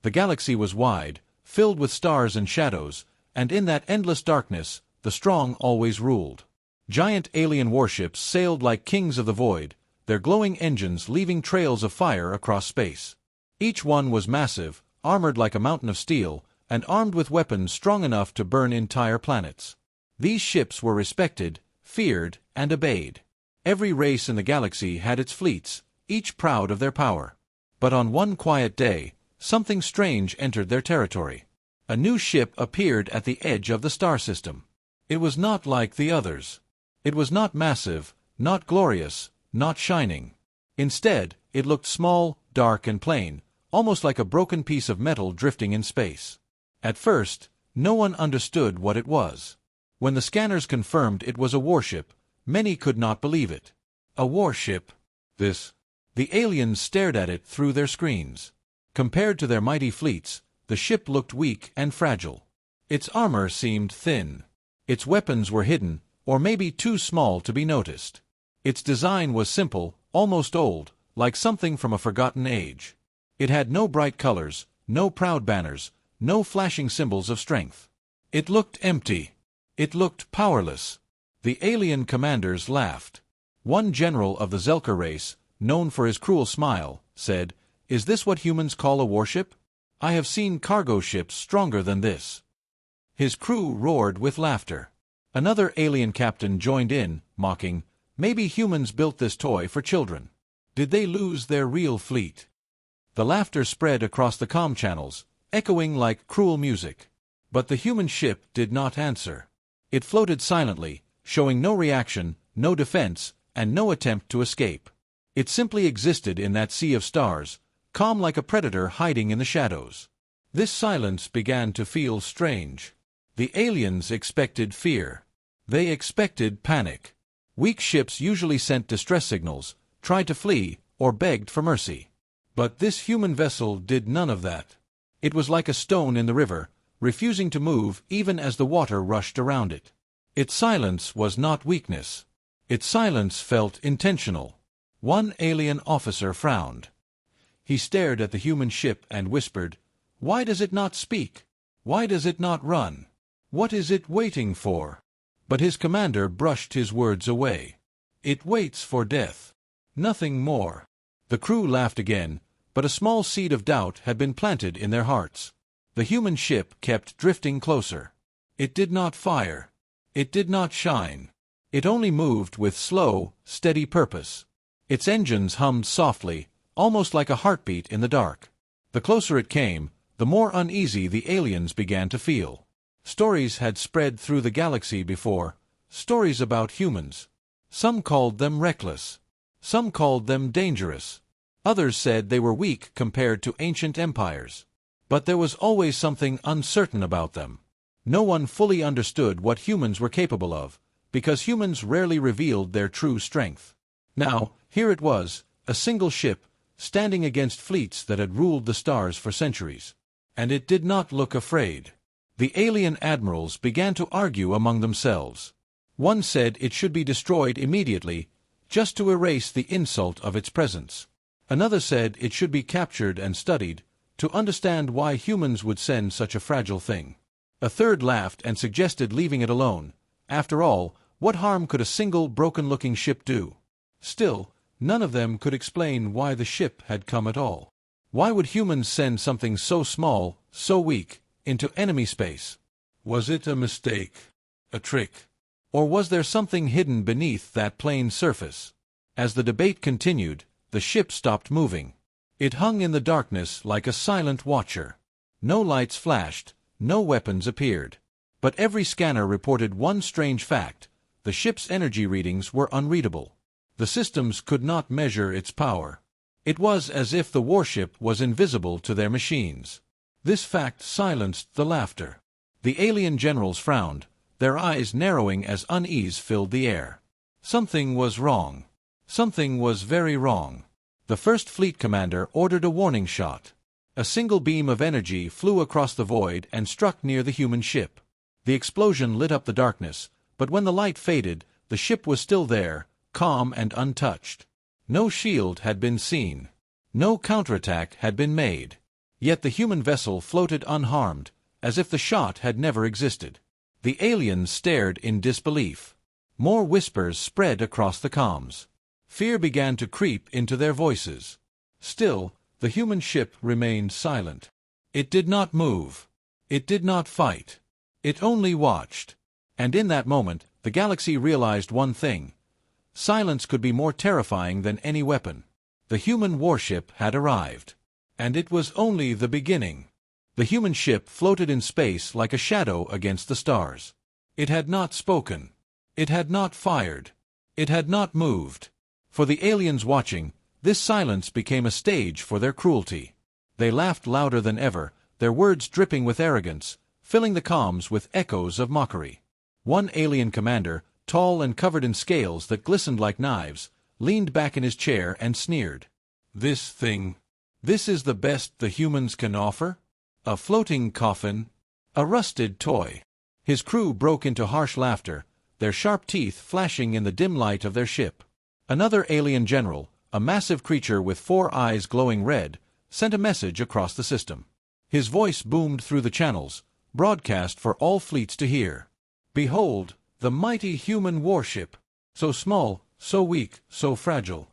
The galaxy was wide, filled with stars and shadows, and in that endless darkness, the strong always ruled. Giant alien warships sailed like kings of the void, their glowing engines leaving trails of fire across space. Each one was massive, armored like a mountain of steel, and armed with weapons strong enough to burn entire planets. These ships were respected, feared, and obeyed. Every race in the galaxy had its fleets, each proud of their power. But on one quiet day, something strange entered their territory. A new ship appeared at the edge of the star system. It was not like the others. It was not massive, not glorious, not shining. Instead, it looked small, dark and plain, almost like a broken piece of metal drifting in space. At first, no one understood what it was. When the scanners confirmed it was a warship, many could not believe it. A warship? This? The aliens stared at it through their screens. Compared to their mighty fleets, the ship looked weak and fragile. Its armor seemed thin. Its weapons were hidden, or maybe too small to be noticed. Its design was simple, almost old, like something from a forgotten age. It had no bright colors, no proud banners, no flashing symbols of strength. It looked empty. It looked powerless. The alien commanders laughed. One general of the Zelka race, known for his cruel smile, said, "Is this what humans call a warship? I have seen cargo ships stronger than this." His crew roared with laughter. Another alien captain joined in, mocking, "Maybe humans built this toy for children. Did they lose their real fleet?" The laughter spread across the comm channels, echoing like cruel music. But the human ship did not answer. It floated silently, showing no reaction, no defense, and no attempt to escape. It simply existed in that sea of stars, calm like a predator hiding in the shadows. This silence began to feel strange. The aliens expected fear. They expected panic. Weak ships usually sent distress signals, tried to flee, or begged for mercy. But this human vessel did none of that. It was like a stone in the river, refusing to move even as the water rushed around it. Its silence was not weakness. Its silence felt intentional. One alien officer frowned. He stared at the human ship and whispered, "Why does it not speak? Why does it not run? What is it waiting for?" But his commander brushed his words away. "It waits for death. Nothing more." The crew laughed again, but a small seed of doubt had been planted in their hearts. The human ship kept drifting closer. It did not fire. It did not shine. It only moved with slow, steady purpose. Its engines hummed softly, almost like a heartbeat in the dark. The closer it came, the more uneasy the aliens began to feel. Stories had spread through the galaxy before, stories about humans. Some called them reckless. Some called them dangerous. Others said they were weak compared to ancient empires. But there was always something uncertain about them. No one fully understood what humans were capable of, because humans rarely revealed their true strength. Now, here it was, a single ship, standing against fleets that had ruled the stars for centuries. And it did not look afraid. The alien admirals began to argue among themselves. One said it should be destroyed immediately, just to erase the insult of its presence. Another said it should be captured and studied, to understand why humans would send such a fragile thing. A third laughed and suggested leaving it alone. After all, what harm could a single broken-looking ship do? Still, none of them could explain why the ship had come at all. Why would humans send something so small, so weak, into enemy space? Was it a mistake? A trick? Or was there something hidden beneath that plain surface? As the debate continued, the ship stopped moving. It hung in the darkness like a silent watcher. No lights flashed, no weapons appeared. But every scanner reported one strange fact: the ship's energy readings were unreadable. The systems could not measure its power. It was as if the warship was invisible to their machines. This fact silenced the laughter. The alien generals frowned, their eyes narrowing as unease filled the air. Something was wrong. Something was very wrong. The first fleet commander ordered a warning shot. A single beam of energy flew across the void and struck near the human ship. The explosion lit up the darkness, but when the light faded, the ship was still there, calm and untouched. No shield had been seen. No counterattack had been made. Yet the human vessel floated unharmed, as if the shot had never existed. The aliens stared in disbelief. More whispers spread across the comms. Fear began to creep into their voices. Still, the human ship remained silent. It did not move. It did not fight. It only watched. And in that moment, the galaxy realized one thing. Silence could be more terrifying than any weapon. The human warship had arrived. And it was only the beginning. The human ship floated in space like a shadow against the stars. It had not spoken. It had not fired. It had not moved. For the aliens watching, this silence became a stage for their cruelty. They laughed louder than ever, their words dripping with arrogance, filling the comms with echoes of mockery. One alien commander, tall and covered in scales that glistened like knives, leaned back in his chair and sneered. This is the best the humans can offer? A floating coffin? A rusted toy? His crew broke into harsh laughter, their sharp teeth flashing in the dim light of their ship. Another alien general, a massive creature with 4 eyes glowing red, sent a message across the system. His voice boomed through the channels, broadcast for all fleets to hear. Behold, the mighty human warship! So small, so weak, so fragile.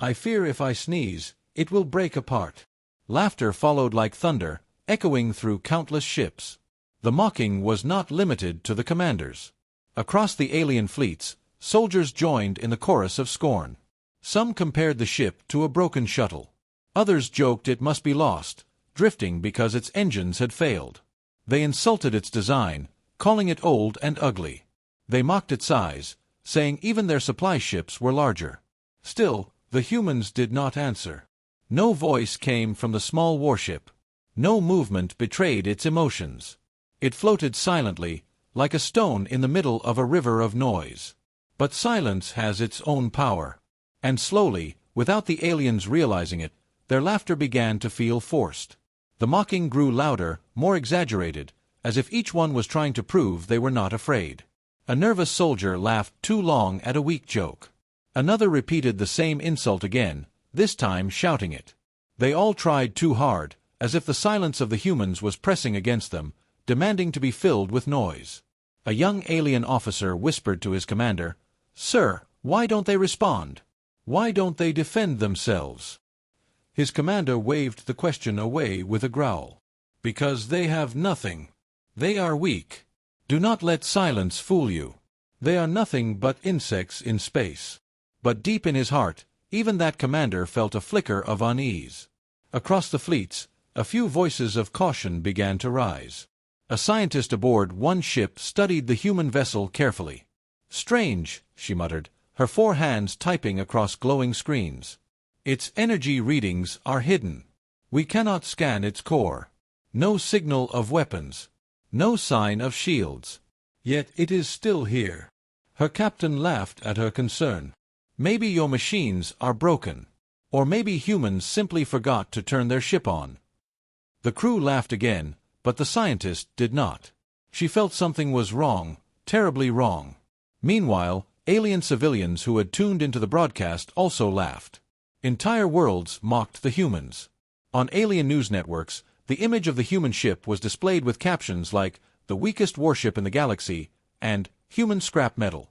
I fear if I sneeze, it will break apart. Laughter followed like thunder, echoing through countless ships. The mocking was not limited to the commanders. Across the alien fleets, soldiers joined in the chorus of scorn. Some compared the ship to a broken shuttle. Others joked it must be lost, drifting because its engines had failed. They insulted its design, calling it old and ugly. They mocked its size, saying even their supply ships were larger. Still, the humans did not answer. No voice came from the small warship. No movement betrayed its emotions. It floated silently, like a stone in the middle of a river of noise. But silence has its own power. And slowly, without the aliens realizing it, their laughter began to feel forced. The mocking grew louder, more exaggerated, as if each one was trying to prove they were not afraid. A nervous soldier laughed too long at a weak joke. Another repeated the same insult again, this time shouting it. They all tried too hard, as if the silence of the humans was pressing against them, demanding to be filled with noise. A young alien officer whispered to his commander, "Sir, why don't they respond? Why don't they defend themselves?" His commander waved the question away with a growl. "Because they have nothing. They are weak. Do not let silence fool you. They are nothing but insects in space." But deep in his heart, even that commander felt a flicker of unease. Across the fleets, a few voices of caution began to rise. A scientist aboard one ship studied the human vessel carefully. "Strange," she muttered, her 4 hands typing across glowing screens. "Its energy readings are hidden. We cannot scan its core. No signal of weapons. No sign of shields. Yet it is still here." Her captain laughed at her concern. "Maybe your machines are broken. Or maybe humans simply forgot to turn their ship on." The crew laughed again, but the scientist did not. She felt something was wrong, terribly wrong. Meanwhile, alien civilians who had tuned into the broadcast also laughed. Entire worlds mocked the humans. On alien news networks, the image of the human ship was displayed with captions like, "The weakest warship in the galaxy," and "Human scrap metal."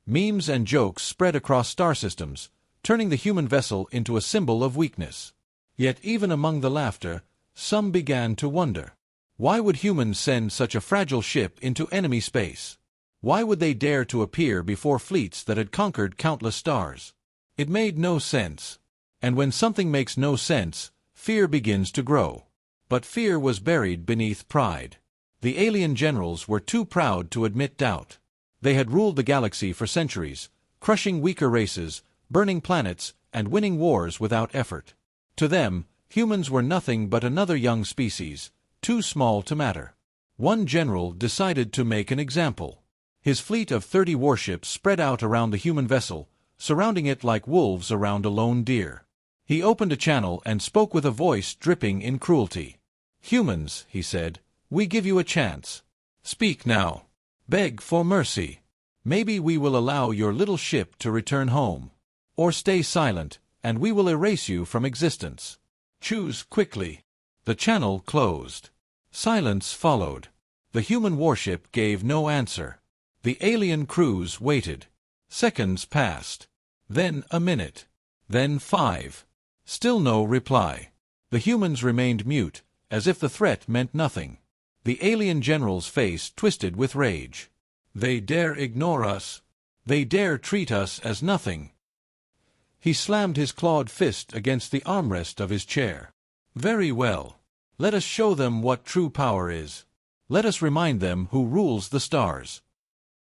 Memes and jokes spread across star systems, turning the human vessel into a symbol of weakness. Yet even among the laughter, some began to wonder. Why would humans send such a fragile ship into enemy space? Why would they dare to appear before fleets that had conquered countless stars? It made no sense. And when something makes no sense, fear begins to grow. But fear was buried beneath pride. The alien generals were too proud to admit doubt. They had ruled the galaxy for centuries, crushing weaker races, burning planets, and winning wars without effort. To them, humans were nothing but another young species, too small to matter. One general decided to make an example. His fleet of 30 warships spread out around the human vessel, surrounding it like wolves around a lone deer. He opened a channel and spoke with a voice dripping in cruelty. "Humans," he said, "we give you a chance. Speak now. Beg for mercy. Maybe we will allow your little ship to return home. Or stay silent, and we will erase you from existence. Choose quickly." The channel closed. Silence followed. The human warship gave no answer. The alien crews waited. Seconds passed. Then a minute. Then 5. Still no reply. The humans remained mute, as if the threat meant nothing. The alien general's face twisted with rage. They dare ignore us. They dare treat us as nothing. He slammed his clawed fist against the armrest of his chair. Very well. Let us show them what true power is. Let us remind them who rules the stars.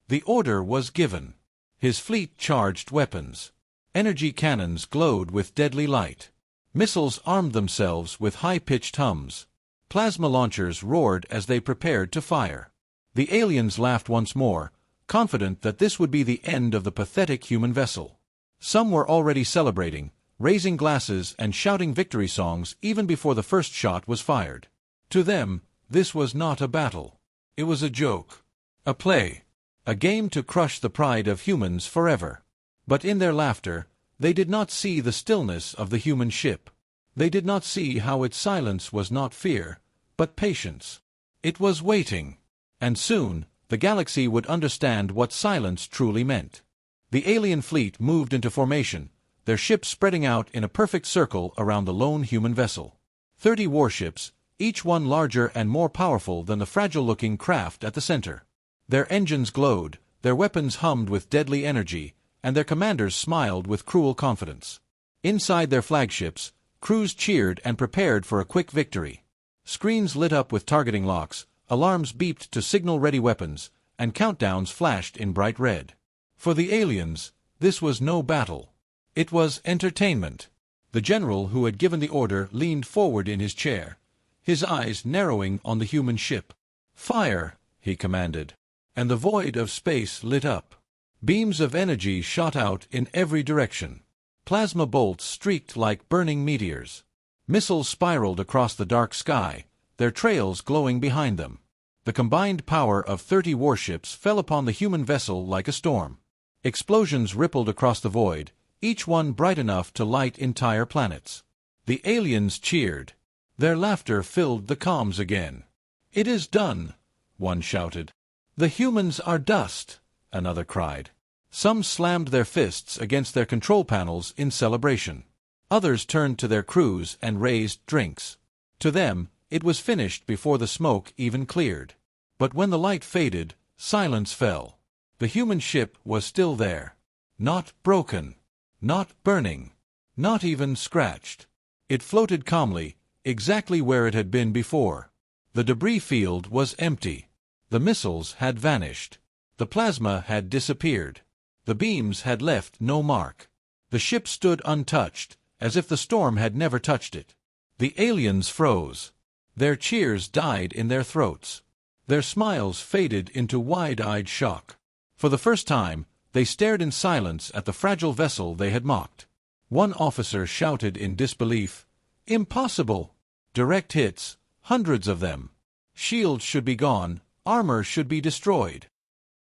The order was given. His fleet charged weapons. Energy cannons glowed with deadly light. Missiles armed themselves with high-pitched hums. Plasma launchers roared as they prepared to fire. The aliens laughed once more, confident that this would be the end of the pathetic human vessel. Some were already celebrating, raising glasses and shouting victory songs even before the first shot was fired. To them, this was not a battle. It was a joke. A play. A game to crush the pride of humans forever. But in their laughter, they did not see the stillness of the human ship. They did not see how its silence was not fear, but patience. It was waiting. And soon, the galaxy would understand what silence truly meant. The alien fleet moved into formation, their ships spreading out in a perfect circle around the lone human vessel. 30 warships, each one larger and more powerful than the fragile-looking craft at the center. Their engines glowed, their weapons hummed with deadly energy, and their commanders smiled with cruel confidence. Inside their flagships, crews cheered and prepared for a quick victory. Screens lit up with targeting locks, alarms beeped to signal ready weapons, and countdowns flashed in bright red. For the aliens, this was no battle. It was entertainment. The general who had given the order leaned forward in his chair, his eyes narrowing on the human ship. "Fire!" he commanded. And the void of space lit up. Beams of energy shot out in every direction. Plasma bolts streaked like burning meteors. Missiles spiraled across the dark sky, their trails glowing behind them. The combined power of 30 warships fell upon the human vessel like a storm. Explosions rippled across the void, each one bright enough to light entire planets. The aliens cheered. Their laughter filled the comms again. "It is done," one shouted. "The humans are dust," another cried. Some slammed their fists against their control panels in celebration. Others turned to their crews and raised drinks. To them, it was finished before the smoke even cleared. But when the light faded, silence fell. The human ship was still there. Not broken. Not burning. Not even scratched. It floated calmly, exactly where it had been before. The debris field was empty. The missiles had vanished. The plasma had disappeared. The beams had left no mark. The ship stood untouched, as if the storm had never touched it. The aliens froze. Their cheers died in their throats. Their smiles faded into wide-eyed shock. For the first time, they stared in silence at the fragile vessel they had mocked. One officer shouted in disbelief, "Impossible! Direct hits, hundreds of them. Shields should be gone, armor should be destroyed."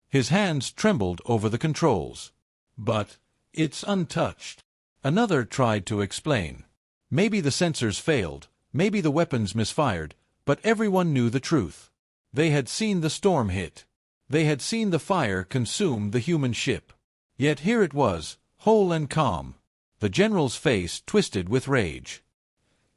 His hands trembled over the controls. "But it's untouched." Another tried to explain. Maybe the sensors failed, maybe the weapons misfired, but everyone knew the truth. They had seen the storm hit. They had seen the fire consume the human ship. Yet here it was, whole and calm. The general's face twisted with rage.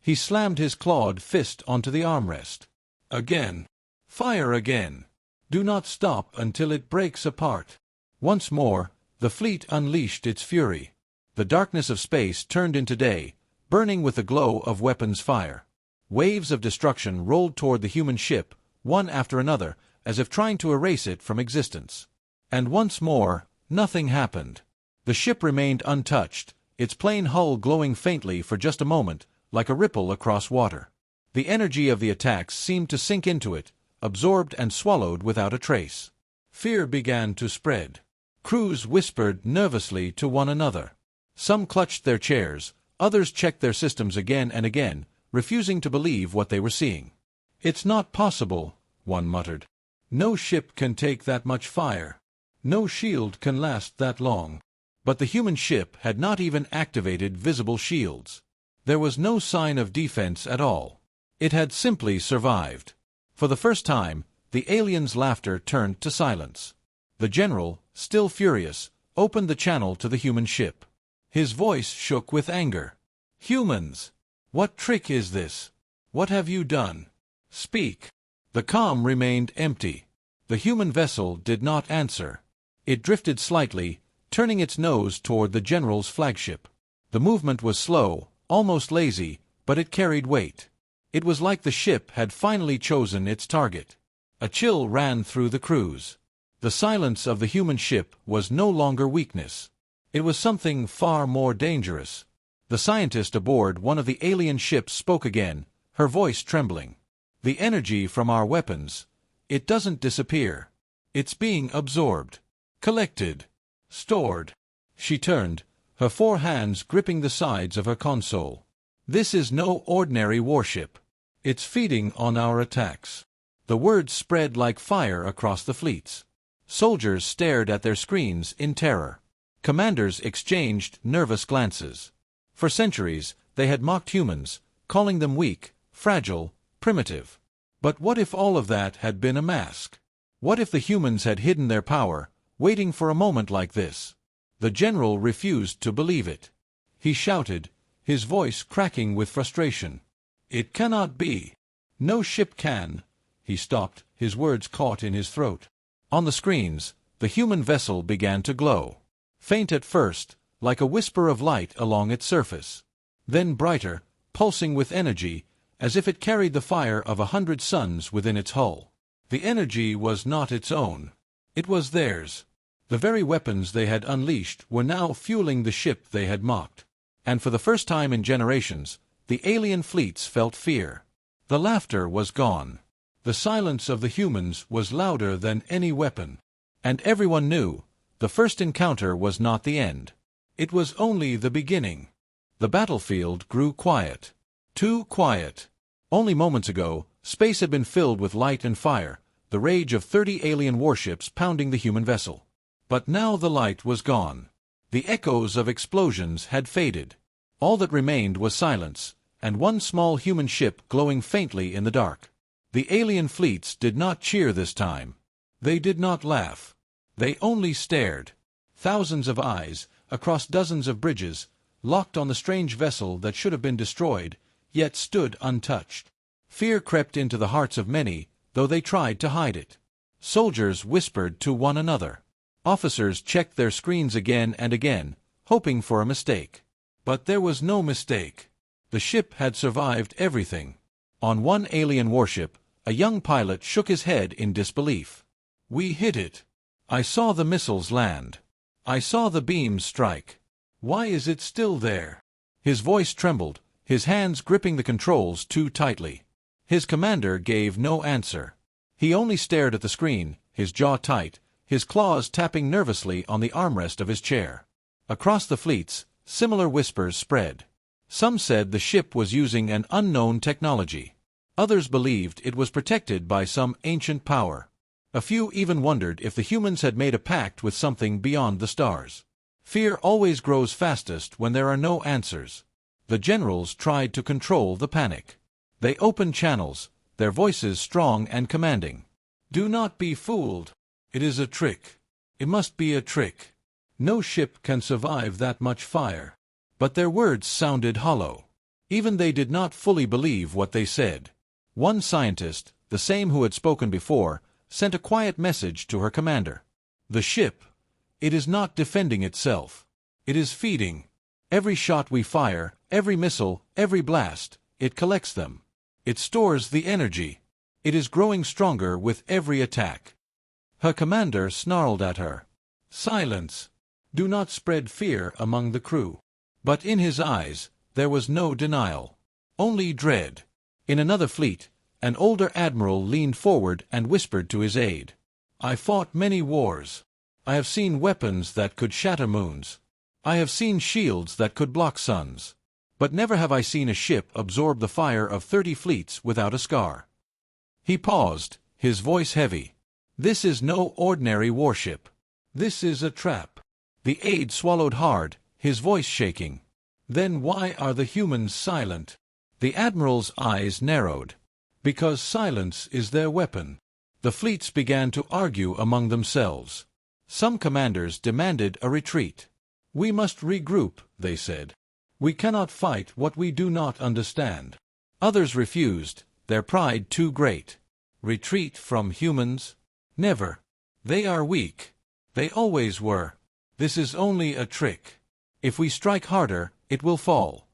He slammed his clawed fist onto the armrest. "Again. Fire again. Do not stop until it breaks apart." Once more, the fleet unleashed its fury. The darkness of space turned into day, burning with the glow of weapons fire. Waves of destruction rolled toward the human ship, one after another, as if trying to erase it from existence. And once more, nothing happened. The ship remained untouched, its plain hull glowing faintly for just a moment, like a ripple across water. The energy of the attacks seemed to sink into it, absorbed and swallowed without a trace. Fear began to spread. Crews whispered nervously to one another. Some clutched their chairs, others checked their systems again and again, refusing to believe what they were seeing. "It's not possible," one muttered. "No ship can take that much fire. No shield can last that long." But the human ship had not even activated visible shields. There was no sign of defense at all. It had simply survived. For the first time, the aliens' laughter turned to silence. The general, still furious, opened the channel to the human ship. His voice shook with anger. "Humans! What trick is this? What have you done? Speak!" The calm remained empty. The human vessel did not answer. It drifted slightly, turning its nose toward the general's flagship. The movement was slow, almost lazy, but it carried weight. It was like the ship had finally chosen its target. A chill ran through the crews. The silence of the human ship was no longer weakness. It was something far more dangerous. The scientist aboard one of the alien ships spoke again, her voice trembling. "The energy from our weapons, it doesn't disappear. It's being absorbed, collected, stored." She turned, her 4 hands gripping the sides of her console. "This is no ordinary warship. It's feeding on our attacks." The words spread like fire across the fleets. Soldiers stared at their screens in terror. Commanders exchanged nervous glances. For centuries, they had mocked humans, calling them weak, fragile, primitive. But what if all of that had been a mask? What if the humans had hidden their power, waiting for a moment like this? The general refused to believe it. He shouted, his voice cracking with frustration. "It cannot be. No ship can." He stopped, his words caught in his throat. On the screens, the human vessel began to glow. Faint at first, like a whisper of light along its surface. Then brighter, pulsing with energy, as if it carried the fire of 100 suns within its hull. The energy was not its own. It was theirs. The very weapons they had unleashed were now fueling the ship they had mocked. And for the first time in generations, the alien fleets felt fear. The laughter was gone. The silence of the humans was louder than any weapon. And everyone knew, the first encounter was not the end. It was only the beginning. The battlefield grew quiet. Too quiet. Only moments ago, space had been filled with light and fire, the rage of 30 alien warships pounding the human vessel. But now the light was gone. The echoes of explosions had faded. All that remained was silence, and one small human ship glowing faintly in the dark. The alien fleets did not cheer this time. They did not laugh. They only stared. Thousands of eyes, across dozens of bridges, locked on the strange vessel that should have been destroyed, yet stood untouched. Fear crept into the hearts of many, though they tried to hide it. Soldiers whispered to one another. Officers checked their screens again and again, hoping for a mistake. But there was no mistake. The ship had survived everything. On one alien warship, a young pilot shook his head in disbelief. "We hit it. I saw the missiles land. I saw the beams strike. Why is it still there?" His voice trembled, his hands gripping the controls too tightly. His commander gave no answer. He only stared at the screen, his jaw tight, his claws tapping nervously on the armrest of his chair. Across the fleets, similar whispers spread. Some said the ship was using an unknown technology. Others believed it was protected by some ancient power. A few even wondered if the humans had made a pact with something beyond the stars. Fear always grows fastest when there are no answers. The generals tried to control the panic. They opened channels, their voices strong and commanding. "Do not be fooled. It is a trick. It must be a trick. No ship can survive that much fire." But their words sounded hollow. Even they did not fully believe what they said. One scientist, the same who had spoken before, sent a quiet message to her commander. "The ship, it is not defending itself. It is feeding. Every shot we fire, every missile, every blast, it collects them. It stores the energy. It is growing stronger with every attack." Her commander snarled at her. "Silence. Do not spread fear among the crew." But in his eyes, there was no denial. Only dread. In another fleet, an older admiral leaned forward and whispered to his aide. "I fought many wars. I have seen weapons that could shatter moons. I have seen shields that could block suns. But never have I seen a ship absorb the fire of 30 fleets without a scar." He paused, his voice heavy. "This is no ordinary warship. This is a trap." The aide swallowed hard, his voice shaking. "Then why are the humans silent?" The admiral's eyes narrowed. Because silence is their weapon. The fleets began to argue among themselves. Some commanders demanded a retreat. "We must regroup," they said. "We cannot fight what we do not understand." Others refused, their pride too great. Retreat from humans? Never. They are weak. They always were. This is only a trick. If we strike harder, it will fall.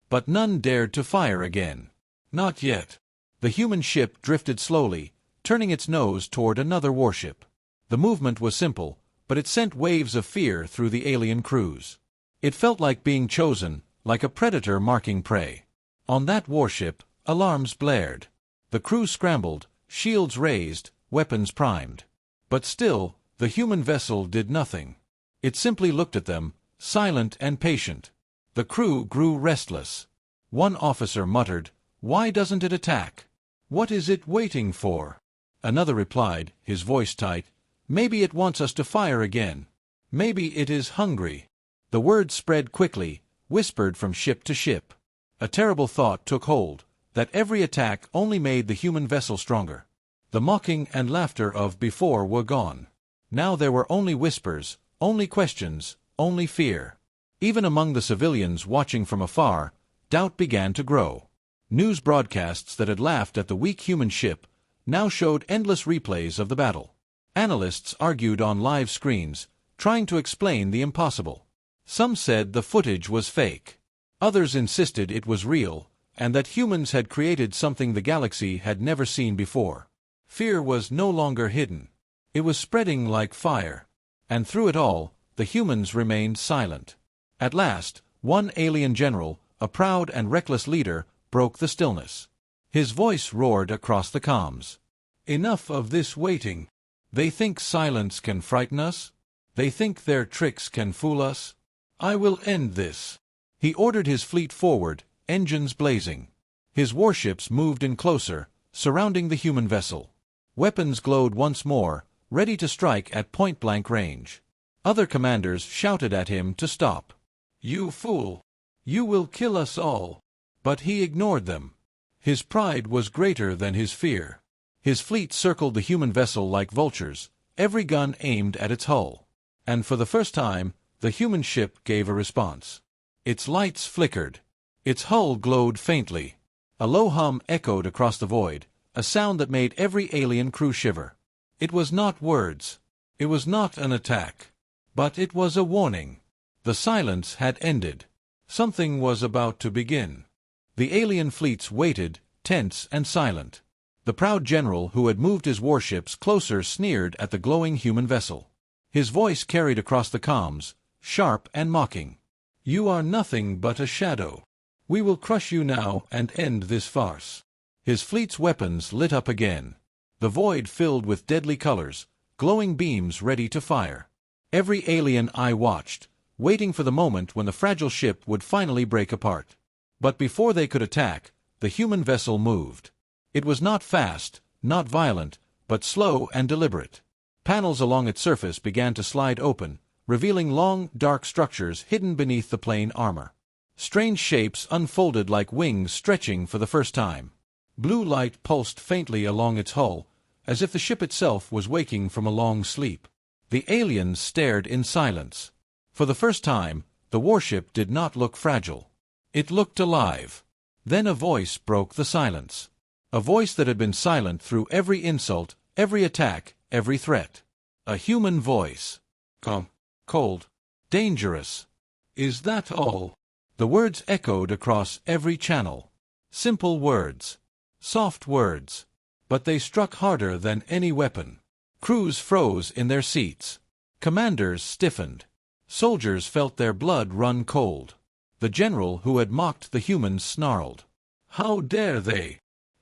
But none dared to fire again. Not yet. The human ship drifted slowly, turning its nose toward another warship. The movement was simple, but it sent waves of fear through the alien crews. It felt like being chosen, like a predator marking prey. On that warship, alarms blared. The crew scrambled, shields raised, weapons primed. But still, the human vessel did nothing. It simply looked at them, silent and patient. The crew grew restless. One officer muttered, "Why doesn't it attack? What is it waiting for?" Another replied, his voice tight, "Maybe it wants us to fire again. Maybe it is hungry." The word spread quickly, whispered from ship to ship. A terrible thought took hold, that every attack only made the human vessel stronger. The mocking and laughter of before were gone. Now there were only whispers, only questions, only fear. Even among the civilians watching from afar, doubt began to grow. News broadcasts that had laughed at the weak human ship now showed endless replays of the battle. Analysts argued on live screens, trying to explain the impossible. Some said the footage was fake. Others insisted it was real, and that humans had created something the galaxy had never seen before. Fear was no longer hidden. It was spreading like fire. And through it all, the humans remained silent. At last, one alien general, a proud and reckless leader, broke the stillness. His voice roared across the comms. "Enough of this waiting. They think silence can frighten us? They think their tricks can fool us? I will end this." He ordered his fleet forward, engines blazing. His warships moved in closer, surrounding the human vessel. Weapons glowed once more, ready to strike at point-blank range. Other commanders shouted at him to stop. "You fool! You will kill us all." But he ignored them. His pride was greater than his fear. His fleet circled the human vessel like vultures, every gun aimed at its hull. And for the first time, the human ship gave a response. Its lights flickered. Its hull glowed faintly. A low hum echoed across the void, a sound that made every alien crew shiver. It was not words. It was not an attack. But it was a warning. The silence had ended. Something was about to begin. The alien fleets waited, tense and silent. The proud general who had moved his warships closer sneered at the glowing human vessel. His voice carried across the comms, sharp and mocking. "You are nothing but a shadow. We will crush you now and end this farce." His fleet's weapons lit up again. The void filled with deadly colors, glowing beams ready to fire. Every alien eye watched, waiting for the moment when the fragile ship would finally break apart. But before they could attack, the human vessel moved. It was not fast, not violent, but slow and deliberate. Panels along its surface began to slide open, revealing long, dark structures hidden beneath the plain armor. Strange shapes unfolded like wings stretching for the first time. Blue light pulsed faintly along its hull, as if the ship itself was waking from a long sleep. The aliens stared in silence. For the first time, the warship did not look fragile. It looked alive. Then a voice broke the silence. A voice that had been silent through every insult, every attack, every threat. A human voice. "Calm, cold, dangerous. Is that all?" The words echoed across every channel. Simple words. Soft words. But they struck harder than any weapon. Crews froze in their seats. Commanders stiffened. Soldiers felt their blood run cold. The general who had mocked the humans snarled. "How dare they?"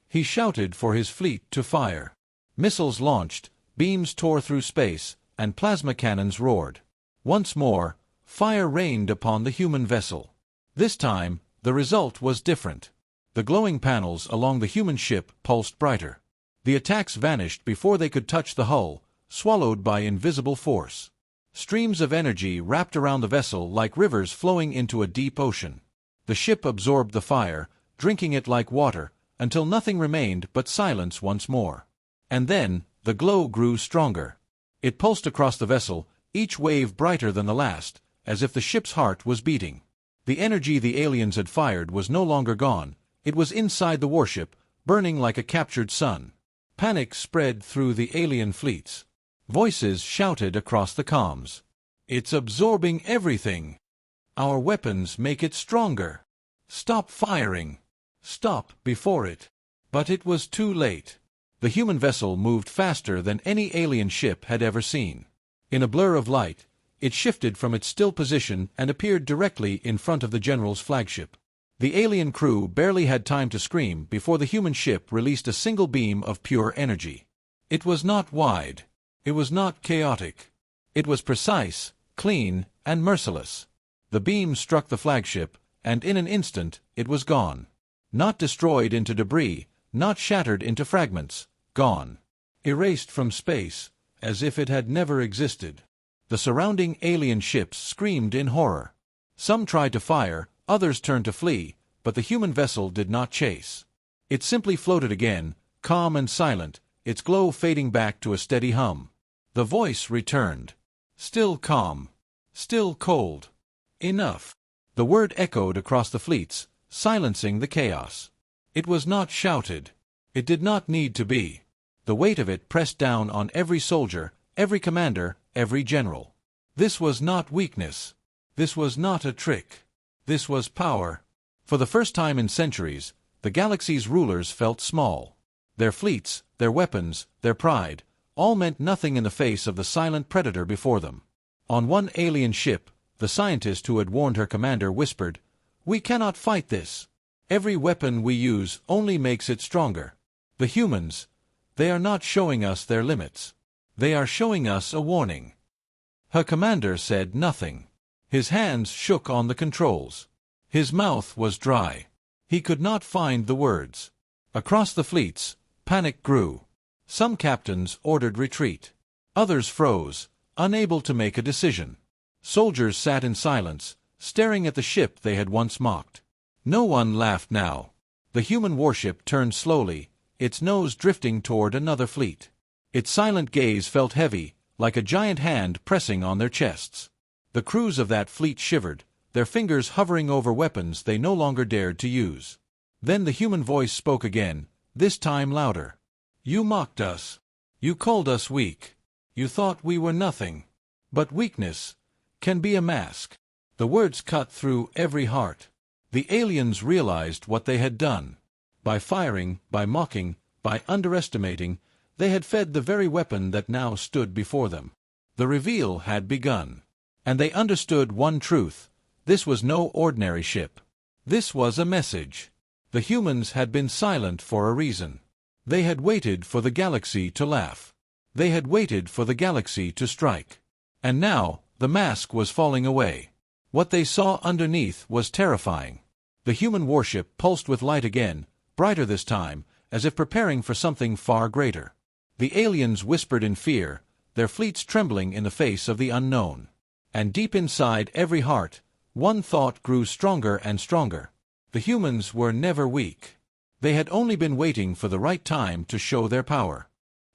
He shouted for his fleet to fire. Missiles launched, beams tore through space, and plasma cannons roared. Once more, fire rained upon the human vessel. This time, the result was different. The glowing panels along the human ship pulsed brighter. The attacks vanished before they could touch the hull, swallowed by invisible force. Streams of energy wrapped around the vessel like rivers flowing into a deep ocean. The ship absorbed the fire, drinking it like water, until nothing remained but silence once more. And then, the glow grew stronger. It pulsed across the vessel, each wave brighter than the last, as if the ship's heart was beating. The energy the aliens had fired was no longer gone, it was inside the warship, burning like a captured sun. Panic spread through the alien fleets. Voices shouted across the comms. "It's absorbing everything! Our weapons make it stronger! Stop firing! Stop before it!" But it was too late. The human vessel moved faster than any alien ship had ever seen. In a blur of light, it shifted from its still position and appeared directly in front of the General's flagship. The alien crew barely had time to scream before the human ship released a single beam of pure energy. It was not wide. It was not chaotic. It was precise, clean, and merciless. The beam struck the flagship, and in an instant it was gone. Not destroyed into debris, not shattered into fragments, gone. Erased from space, as if it had never existed. The surrounding alien ships screamed in horror. Some tried to fire, others turned to flee, but the human vessel did not chase. It simply floated again, calm and silent, its glow fading back to a steady hum. The voice returned. Still calm. Still cold. Enough. The word echoed across the fleets, silencing the chaos. It was not shouted. It did not need to be. The weight of it pressed down on every soldier, every commander, every general. This was not weakness. This was not a trick. This was power. For the first time in centuries, the galaxy's rulers felt small. Their fleets, their weapons, their pride, all meant nothing in the face of the silent predator before them. On one alien ship, the scientist who had warned her commander whispered, "We cannot fight this. Every weapon we use only makes it stronger. The humans, they are not showing us their limits. They are showing us a warning." Her commander said nothing. His hands shook on the controls. His mouth was dry. He could not find the words. Across the fleets, panic grew. Some captains ordered retreat. Others froze, unable to make a decision. Soldiers sat in silence, staring at the ship they had once mocked. No one laughed now. The human warship turned slowly, its nose drifting toward another fleet. Its silent gaze felt heavy, like a giant hand pressing on their chests. The crews of that fleet shivered, their fingers hovering over weapons they no longer dared to use. Then the human voice spoke again, this time louder. "You mocked us. You called us weak. You thought we were nothing. But weakness can be a mask." The words cut through every heart. The aliens realized what they had done. By firing, by mocking, by underestimating, they had fed the very weapon that now stood before them. The reveal had begun. And they understood one truth. This was no ordinary ship. This was a message. The humans had been silent for a reason. They had waited for the galaxy to laugh. They had waited for the galaxy to strike. And now, the mask was falling away. What they saw underneath was terrifying. The human warship pulsed with light again, brighter this time, as if preparing for something far greater. The aliens whispered in fear, their fleets trembling in the face of the unknown. And deep inside every heart, one thought grew stronger and stronger. The humans were never weak. They had only been waiting for the right time to show their power.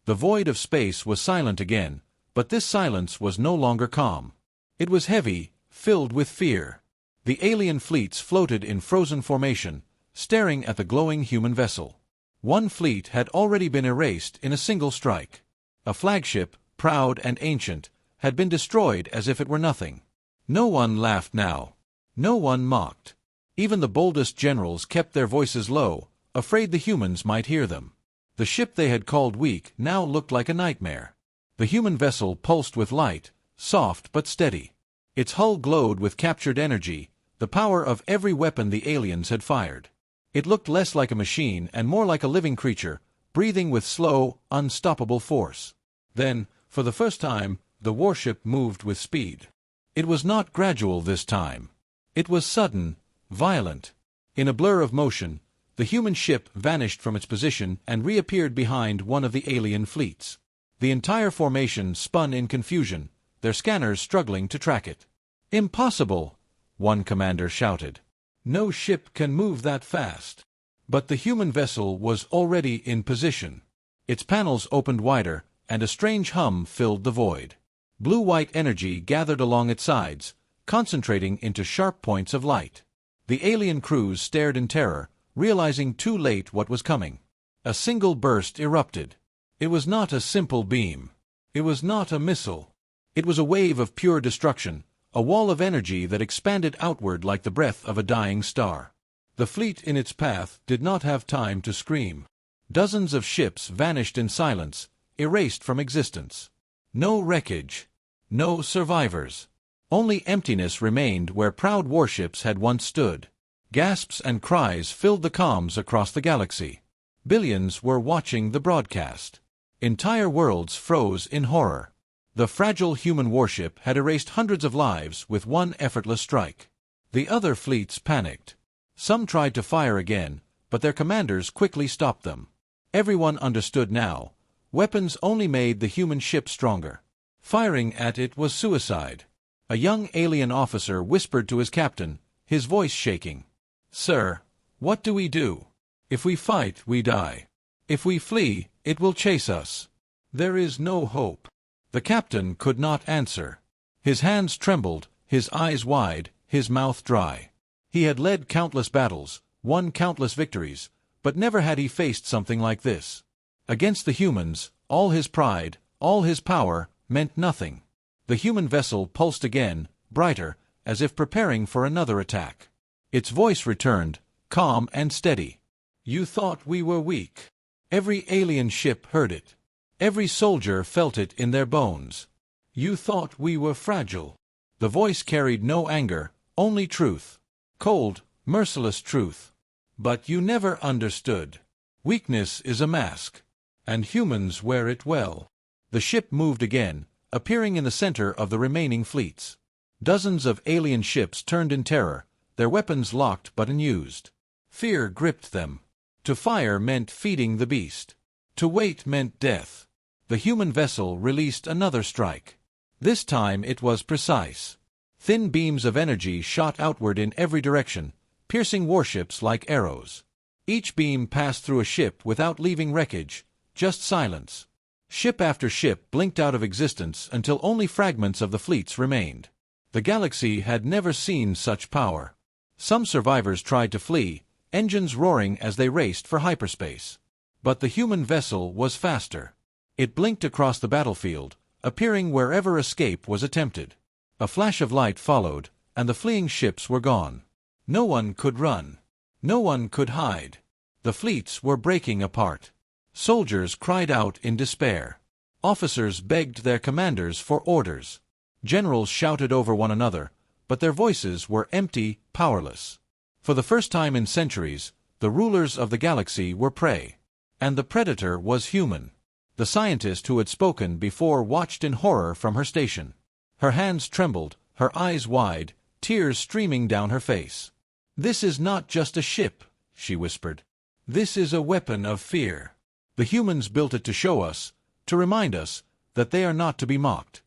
The void of space was silent again, but this silence was no longer calm. It was heavy, filled with fear. The alien fleets floated in frozen formation, staring at the glowing human vessel. One fleet had already been erased in a single strike. A flagship, proud and ancient, had been destroyed as if it were nothing. No one laughed now. No one mocked. Even the boldest generals kept their voices low, afraid the humans might hear them. The ship they had called weak now looked like a nightmare. The human vessel pulsed with light, soft but steady. Its hull glowed with captured energy, the power of every weapon the aliens had fired. It looked less like a machine and more like a living creature, breathing with slow, unstoppable force. Then, for the first time, the warship moved with speed. It was not gradual this time. It was sudden, violent. In a blur of motion, the human ship vanished from its position and reappeared behind one of the alien fleets. The entire formation spun in confusion, their scanners struggling to track it. "Impossible!" one commander shouted. "No ship can move that fast." But the human vessel was already in position. Its panels opened wider, and a strange hum filled the void. Blue-white energy gathered along its sides, concentrating into sharp points of light. The alien crews stared in terror, realizing too late what was coming. A single burst erupted. It was not a simple beam. It was not a missile. It was a wave of pure destruction, a wall of energy that expanded outward like the breath of a dying star. The fleet in its path did not have time to scream. Dozens of ships vanished in silence, erased from existence. No wreckage. No survivors. Only emptiness remained where proud warships had once stood. Gasps and cries filled the comms across the galaxy. Billions were watching the broadcast. Entire worlds froze in horror. The fragile human warship had erased hundreds of lives with one effortless strike. The other fleets panicked. Some tried to fire again, but their commanders quickly stopped them. Everyone understood now. Weapons only made the human ship stronger. Firing at it was suicide. A young alien officer whispered to his captain, his voice shaking. "Sir, what do we do? If we fight, we die. If we flee, it will chase us. There is no hope." The captain could not answer. His hands trembled, his eyes wide, his mouth dry. He had led countless battles, won countless victories, but never had he faced something like this. Against the humans, all his pride, all his power, meant nothing. The human vessel pulsed again, brighter, as if preparing for another attack. Its voice returned, calm and steady. "You thought we were weak." Every alien ship heard it. Every soldier felt it in their bones. "You thought we were fragile." The voice carried no anger, only truth. Cold, merciless truth. "But you never understood. Weakness is a mask, and humans wear it well." The ship moved again, appearing in the center of the remaining fleets. Dozens of alien ships turned in terror, their weapons locked but unused. Fear gripped them. To fire meant feeding the beast. To wait meant death. The human vessel released another strike. This time it was precise. Thin beams of energy shot outward in every direction, piercing warships like arrows. Each beam passed through a ship without leaving wreckage, just silence. Ship after ship blinked out of existence until only fragments of the fleets remained. The galaxy had never seen such power. Some survivors tried to flee, engines roaring as they raced for hyperspace. But the human vessel was faster. It blinked across the battlefield, appearing wherever escape was attempted. A flash of light followed, and the fleeing ships were gone. No one could run. No one could hide. The fleets were breaking apart. Soldiers cried out in despair. Officers begged their commanders for orders. Generals shouted over one another, but their voices were empty, powerless. For the first time in centuries, the rulers of the galaxy were prey. And the predator was human. The scientist who had spoken before watched in horror from her station. Her hands trembled, her eyes wide, tears streaming down her face. "This is not just a ship," she whispered. "This is a weapon of fear. The humans built it to show us, to remind us, that they are not to be mocked."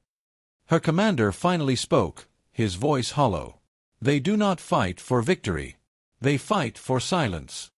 Her commander finally spoke, his voice hollow. "They do not fight for victory. They fight for silence."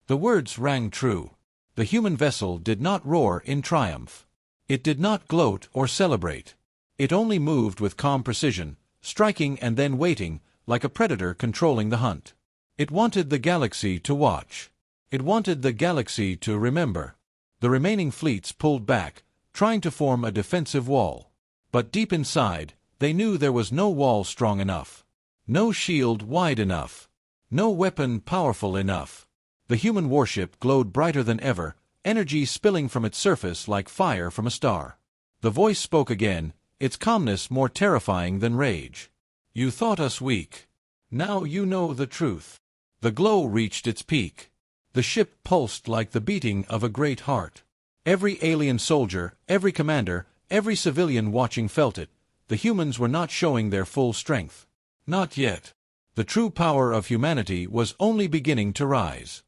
The words rang true. The human vessel did not roar in triumph. It did not gloat or celebrate. It only moved with calm precision, striking and then waiting, like a predator controlling the hunt. It wanted the galaxy to watch. It wanted the galaxy to remember. The remaining fleets pulled back, trying to form a defensive wall. But deep inside, they knew there was no wall strong enough. No shield wide enough. No weapon powerful enough. The human warship glowed brighter than ever, energy spilling from its surface like fire from a star. The voice spoke again, its calmness more terrifying than rage. "You thought us weak. Now you know the truth." The glow reached its peak. The ship pulsed like the beating of a great heart. Every alien soldier, every commander, every civilian watching felt it. The humans were not showing their full strength. Not yet. The true power of humanity was only beginning to rise.